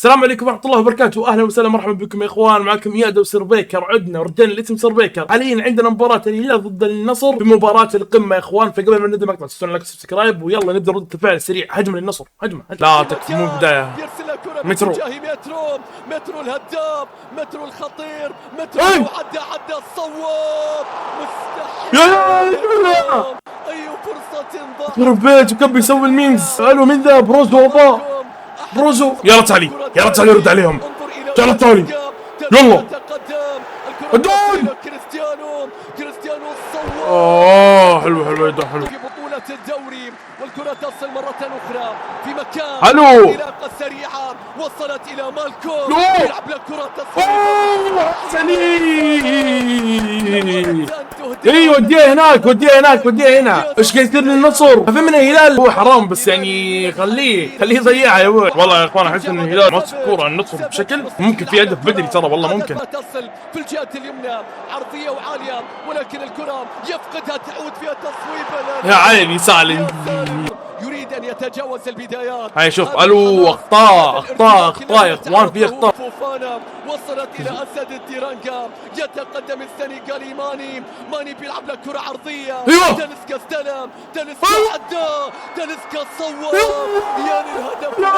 السلام عليكم ورحمة الله وبركاته، أهلا وسهلا مرحبا بكم يا إخوان. معكم إياد وسربيكر، عدنا وردينا الاسم سربيكر. حاليا عندنا مباراة الهلال ضد النصر بمباراة القمة يا إخوان. فقبل ما نبدأ مقطع تنسون لايك سبسكرايب ويلا نبدأ رد الفعل سريع. هجمة للنصر، هجمة. لا تكفي مو بداية. مترو الهداف، مترو الخطير، مترو حتى الصواب. مستحيل يا أي فرصة ضاعت. ربيت وكان بيسوي الميمز. قالوا من ذا بروزو وضاع بروزو. يلا تعالي يلا تعالي رد عليهم. تعال تعالي يلا الدون. كريستيانو الصواب. حلو حلو يا حلو. في بطولة الدوري والكرة تصل مرة أخرى في مكان. حلو. انطلاقة سريعة وصلت إلى مالكوم. يلعب لك كرة تصويب. ايوه وديها هناك وديها هناك وديها هنا. ايش قاعد يصير للنصر؟ فهمنا الهلال هو حرام بس يعني خليه يضيعها يا ولد. والله يا اخوان احس ان الهلال ماسك كوره النصر بشكل ممكن في هدف بدري ترى والله ممكن. تصل في الجهة اليمنى عرضية وعالية ولكن الكرة يفقدها تعود فيها تصويبا. يا عيني سالم يريد ان يتجاوز البدايات. هاي شوف الو اخطاء يا اخوان في اخطاء. فوفانا وصلت الى اسد التيرانجا. يتقدم السنغالي ماني بيلعب لك كرة عرضية. تاليسكا استلم. تاليسكا عدى. تاليسكا صوب. يا للهدف. لا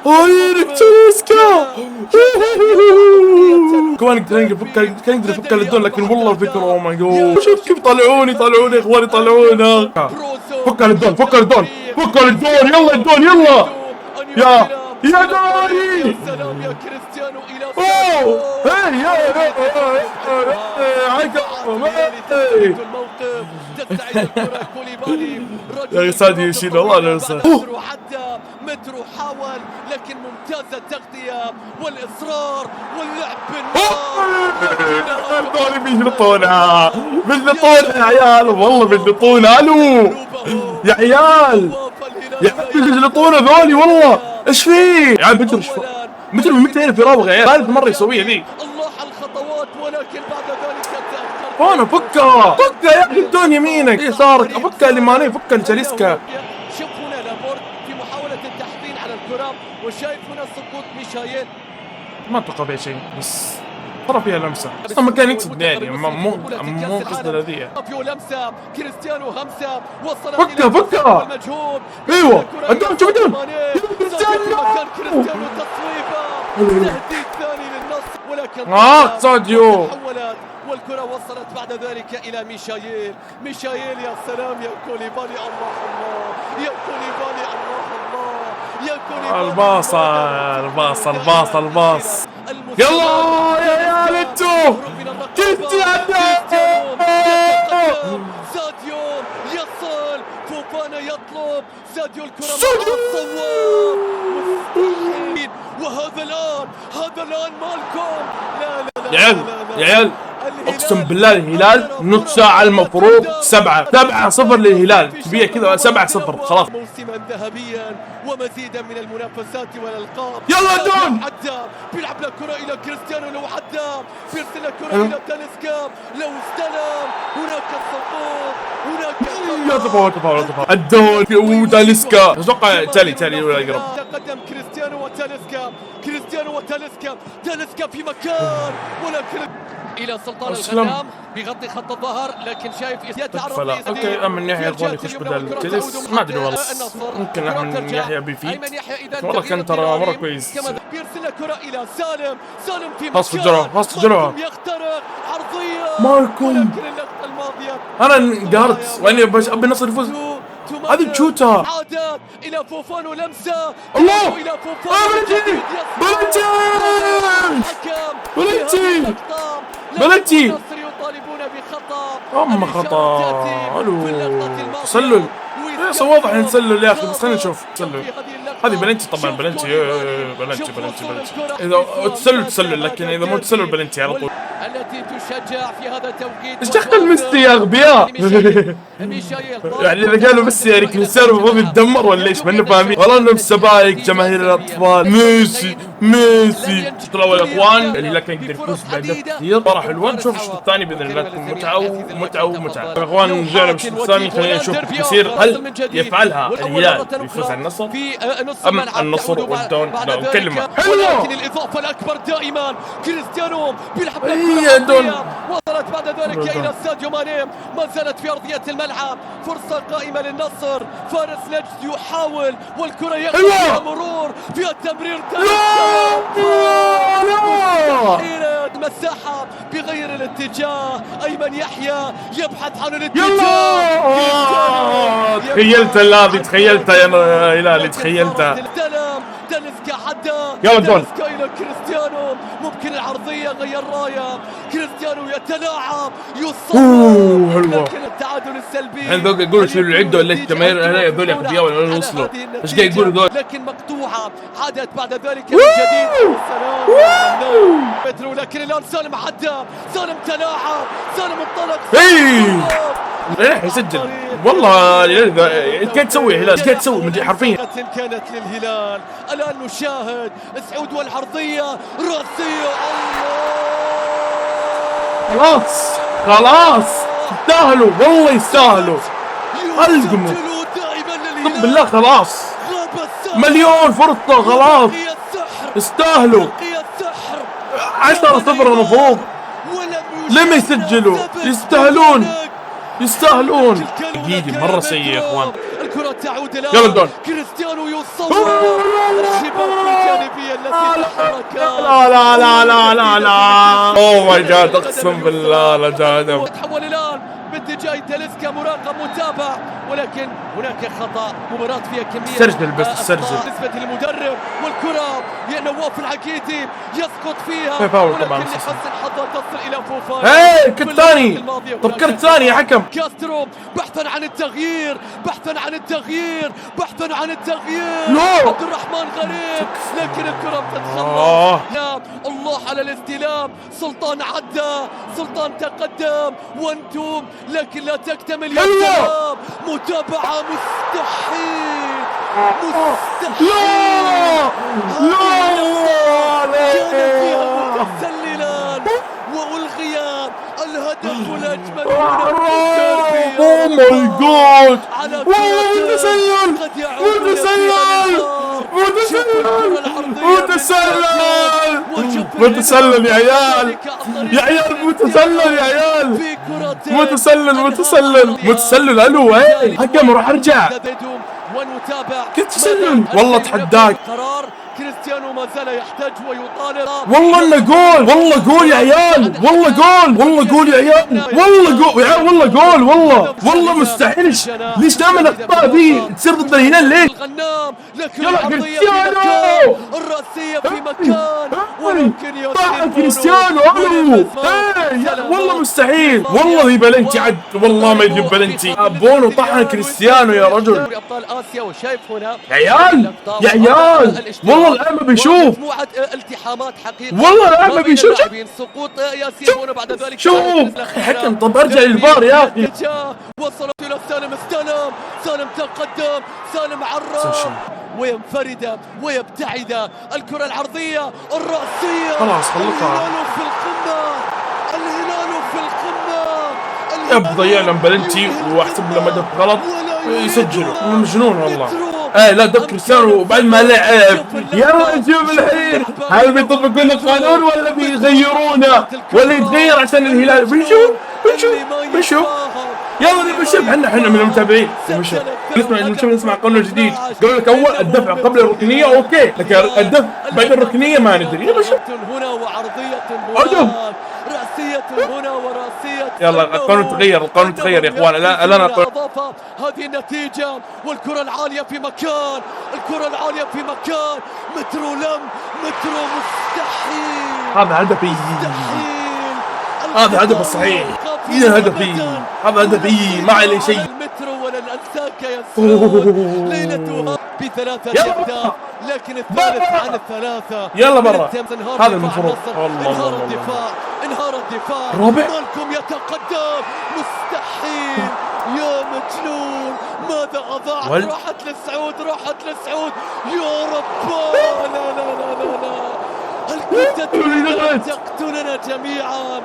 وينك تاليسكا. كمان كان يقدر يفكر للدون لكن والله الفكرة او ماي جاد. شوف كيف طلعوني يا اخواني طلعونا. فكر للدون يلا الدون يلا يا داري. سلام يا كريستيانو الى الموقف. تستعيد الكرة كوليبالي. يا سادي يشيل الله لا ينسى. مترو حاول لكن ممتازة التغطية والإصرار واللعب بالنار. هذول بيجلطونا يا عيال والله بيجلطونا. الو يا عيال بيجلطونا ذولي والله. ايش فيه يا عيال؟ مترو من متى هنا في رابغه يا عيال؟ ثالث مرة يسويها ذي. الله على الخطوات ولكن بعد ذلك انا فكها يا اخي الدون يمينك يسارك. افكها لماني فكها لتاليسكا. شوف هنا لابورت في محاولة التحفيل على الكرة وشايف هنا سقوط ميشايل. ما اتوقع فيها شيء بس ترى فيها لمسة. اصلا ما كان يقصد يعني مو قصد الذي. لمسة كريستيانو همسة وصلت فكها ايوه الدون. شوف الدون كريستيانو تصويبة. تهديد ثاني للنصر ولكن ساديو تحولت والكرة وصلت بعد ذلك إلى ميشايل. يا سلام يا كوليبالي. الله يا كوليبالي. الله يا كوليبالي. الباص يلا يا انتو ساديو يصل. فوفانا يطلب. ساديو الكرة الصواب. مستحيل. وهذا الآن مالكم. لا يا عيال اقسم بالله الهلال نص ساعة المفروض 7-0 للهلال. تبيع كذا 7-0 خلاص. موسما ذهبيا ومزيدا من المنافسات والالقاب. يلا دون بيلعب لك كرة الى كريستيانو. لو عدى بيرسل لك كرة الى تاليسكا. لو استلم هناك السقوط. يا تفاوت الدون وتاليسكا. اتوقع تالي ولا يقرب. تقدم كريستيانو وتاليسكا. تاليسكا في مكان ولكن الى سلطان الغنام بيغطي خط الظهر لكن شايف فلا اوكي. من يحيى الظهر يخش بدل تلس ما ادري والله. ممكن من يحيى بيفيد والله كان ترى مره كويس. بيرسل كرة الى سالم في باص الجروح يخترق عرضيه مالكم. انا قهرت واني ابي النصر يفوز. هذه تشوتها عادت الى فوفانو. لمسه الله الى فوفانو. بلنتي يطالبون بخطا. اما خطا. الو تسلل واضح ان تسلل يا اخي. بس خلينا نشوف تسلل. هذه بلنتي طبعا. بلنتي اذا تسلل لكن اذا مو تسلل بلنتي على طول. التي تشجع في هذا التوقيت. ايش دخل ميسي يا اغبياء؟ يعني اذا قالوا ميسي يعني كريستيانو المفروض يتدمر ولا ايش؟ ما فاهمين والله انهم سبايك جماهير الاطفال. ميسي ميسي. الشوط الاول يا اخوان الهلال كان يقدر يفوز باهداف كثير، مباراة حلوة. نشوف الشوط الثاني باذن الله تكون متعة ومتعة ومتعة. يا اخوان رجعنا بالشوط الثاني، خلينا نشوف يصير هل يفعلها الهلال ويفوز على النصر ام النصر والدون لا نكلمه. حلوة لكن الاضافة الاكبر دائما كريستيانو بيلعب وصلت بعد ذلك الى ساديو ماني، ما زالت في ارضية الملعب، فرصة قائمة للنصر. فارس نجد يحاول والكرة يخطئ مرور في التمرير. مساحة بغير الاتجاه. أيمن يحيى يبحث عن الاتجاه. تخيلت هذه، تخيلتها يا هلالي، تخيلتها. تاليسكا حتى يلا جول إلى كريستيانو، ممكن العرضية غير راية. كريستيانو يتلاعب يصور لكن التعادل السلبي. الحين ذوق يقولوا شو اللي عنده، ليش الجماهير هذول اغبياء ولا وصلوا؟ ايش قاعد يقولوا ذول؟ لكن مقطوعة عادت بعد ذلك من جديد. سلام لكن الآن سالم حتى سالم تلاعب، سالم انطلق. راح يسجل والله. ايش قاعد تسوي هلال؟ ايش قاعد تسوي حرفيا؟ كانت للهلال. الآن نشاهد سعود والعرضية راسية. الله خلاص يستاهلوا والله، يستاهلوا. القموا طب بالله خلاص، مليون فرصة خلاص يستاهلوا. 10-0 المفروض. لما يسجلوا يستاهلون يستاهلون. تقييدي مرة سيء يا اخوان. الكرة تعود الآن. يلا الجول. كريستيانو يصور الشباك الجانبية التي تحركت. لا اوه ماي جاد، اقسم بالله لا جاد. تحول الآن باتجاه تاليسكا، مراقب متابع، ولكن هناك خطأ. مباراة فيها كمية سجل بس سجل. بالنسبة للمدرب، والكرة يا نواف العقيتي يسقط فيها، طبعا ولكن لحسن حظه تصل إلى فوفان. كرت ثاني. طب كرت ثاني يا حكم. كاسترو بحثا عن التغيير، بحثا عن التغيير، بحثا عن التغيير. عبد الرحمن غريب لكن الكرة بتتخلص. يا الله على الاستلام. سلطان عدى، سلطان تقدم 1-2 لكن لا تكتمل. يا سلام، متابعة مستحيل مستحيل. كان فيها متسللا وألغي الهدف الأجمل اوه ماي جاد. متسلل متسلل يا عيال، يا عيال متسلل، يا عيال متسلل. الو حكم روح ارجع. كنت تسلل والله، اتحداك. كريستيانو ما زال يحتاج ويطالب. والله انه جول، والله جول يا عيال، والله جول، والله جول يا عيال، والله جول يا عيال، والله جول. والله مستحيل. ليش دائما الاخطاء ذي تصير ضد الهلال ليش؟ يلا كريستيانو، الرأسية في مكان ولكن طاح كريستيانو. والله مستحيل، والله ذي بلنتي عد، والله ما يجيب بلنتي. بونو طحن كريستيانو يا رجل. ابطال اسيا وشايف هنا يا عيال يا عيال، والله الان ما بيشوف. مجموعة التحامات حقيقة، والله الان ما بيشوف. سقوط ياسين بعد ذلك. شوف الحكم. طب ارجع للفار يا اخي. وصلت الى سالم، استلم سالم، تقدم سالم، عرف وينفرد ويبتعد. الكرة العرضية الرأسية. خلاص خلصها. الهلال في القمة، الهلال في القمة. ضيع لهم بلنتي واحسب لهم هدف غلط يسجلوا. مجنون والله. لا دف كريستيانو بعد ما لعب. يلا نشوف الحين هل بيطبقون القانون ولا بيغيرونه ولا يتغير عشان الهلال. بنشوف يلا نشوف. احنا من المتابعين نسمع قانون جديد. قالوا لك اول الدفع قبل الركنيه اوكي، لكن الدفع بعد الركنيه ما ندري. هنا وعرضيه هنا، رأسية هنا ورأسية. يلا القانون تغير، يا اخوان. الان هذه النتيجة. والكرة العالية في مكان، الكرة العالية في مكان. مترو مستحيل. هذا هدفي، هذا هدف الصحيح. هذا هدفي ما عليه شيء. المترو ولا ساكا يسعود ليلتها ب3 أهداف، لكن الثالث عن الثلاثة. يلا برا، هذا المفروض. انهار الدفاع، انهار الدفاع. رابع مالكم يتقدم، مستحيل يا مجنون. ماذا أضاع؟ راحت للسعود، راحت للسعود. يا رب، لا لا لا لا لا. الكتة تقتلنا جميعا.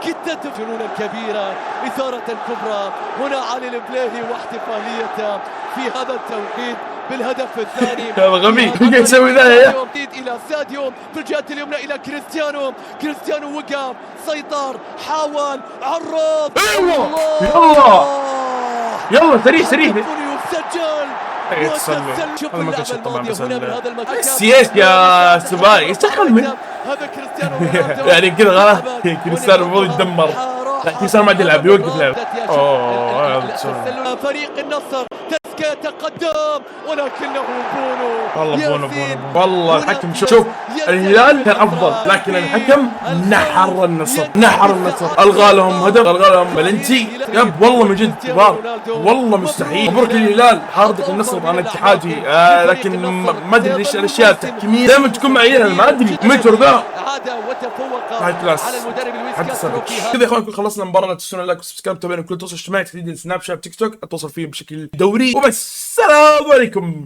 كتة جنونا كبيرة، إثارة كبرى. هنا علي البليهي واحتفاليته في هذا التوقيت بالهدف الثاني. يا غبي كيف يسوي ذا؟ إلى ساديو في الجهة اليمنى إلى كريستيانو. كريستيانو وقف، سيطر، حاول، عرض. ايوه يلا سريع سريع. يسجل هذا ما كان شيء طبعا، بس السياس يا سباي يستخدم من هذا كريستيانو يعني كذا غلط. كريستيانو المفروض يتدمر، لا كريستيانو ما عاد يلعب، يوقف لعب. فريق النصر تسكا يتقدم ولكنه والله والله الحكم شوف الهلال كان افضل، لكن الحكم نحر النصر، نحر النصر، الغى لهم هدف، الغى لهم بلنتي. يب والله من جد كبار، والله مستحيل. مبروك للهلال، حارتك النصر. انا اتحادي لكن ما ادري ليش الاشياء التحكيميه دائما تكون معي، انا ما ادري متر ذا هاي كلاس حق السابق. كذا يا اخوان خلصنا المباراه. لا تنسون لايك وسبسكرايب، تابعونا كل تواصل اجتماعي تحديدا سناب شات تيك توك، اتواصل فيه بشكل دوري. وبس، السلام عليكم.